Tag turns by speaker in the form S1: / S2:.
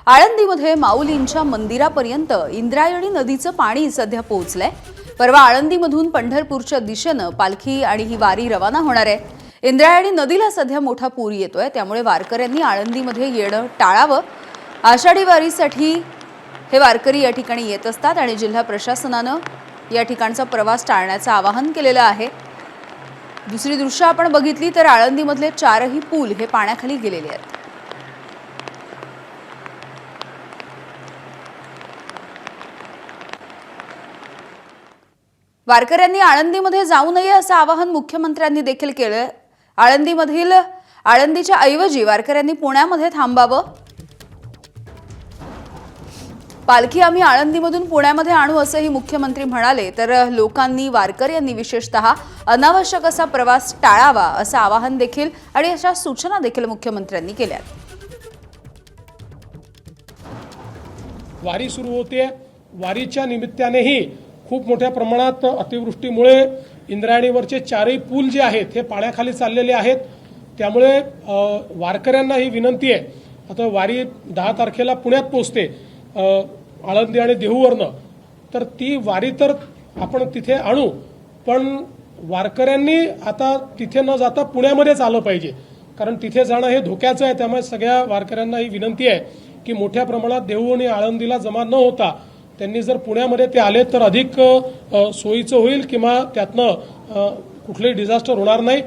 S1: आळंदीमध्ये माऊलींच्या मंदिरापर्यंत इंद्रायणी नदीचं पाणी सध्या पोहोचलंय। परवा आळंदीमधून पंढरपूरच्या दिशेने पालखी आणि ही वारी रवाना होणार आहे। इंद्रायणी नदीला सध्या मोठा पूर येतोय, त्यामुळे वारकऱ्यांनी आळंदीमध्ये येणं टाळावं। आषाढी वारीसाठी हे वारकरी या ठिकाणी येत असतात आणि जिल्हा प्रशासनाने या ठिकाणचा प्रवास टाळण्याचं आवाहन केलेलं आहे। दुसरी दृश्य आपण बघितली तर आळंदीमधले चारही पूल हे पाण्याखाली गेलेले आहेत। वारकऱ्यांनी आळंदीमध्ये जाऊ नये असं आवाहन मुख्यमंत्र्यांनी देखील केलं। आळंदीच्या ऐवजी वारकऱ्यांनी पुण्यामध्ये थांबावं। पालखी आम्ही आळंदीमधून पुण्यामध्ये आणू असंही मुख्यमंत्री म्हणाले। तर लोकांनी वारकऱ्यांनी विशेषतः अनावश्यक असा प्रवास टाळावा असं आवाहन देखील आणि अशा सूचना देखील मुख्यमंत्र्यांनी केल्या।
S2: वारी सुरू होते, वारीच्या निमित्तानेही खूप मोठ्या प्रमाणात अतिवृष्टीमुळे इंद्रायणीवरचे चारही पूल जे आहेत हे पाण्याखाली चाललेले आहेत। त्यामुळे वारकऱ्यांना ही विनंती आहे, आता वारी 10 तारखेला पुण्यात पोहोचते आळंदी आणि देहूवरनं, तर ती वारी तर आपण तिथे आणू, पण वारकऱ्यांनी आता तिथे न जाता पुण्यामध्येच आलं पाहिजे, कारण तिथे जाणं हे धोक्याचं आहे। त्यामुळे सगळ्या वारकऱ्यांना ही विनंती आहे की मोठ्या प्रमाणात देहू आणि आळंदीला जमा न होता त्यांनी जर पुण्यामध्ये ते आले तर अधिक सोयीचं होईल किंवा त्यातनं कुठलंही डिझास्टर होणार नाही।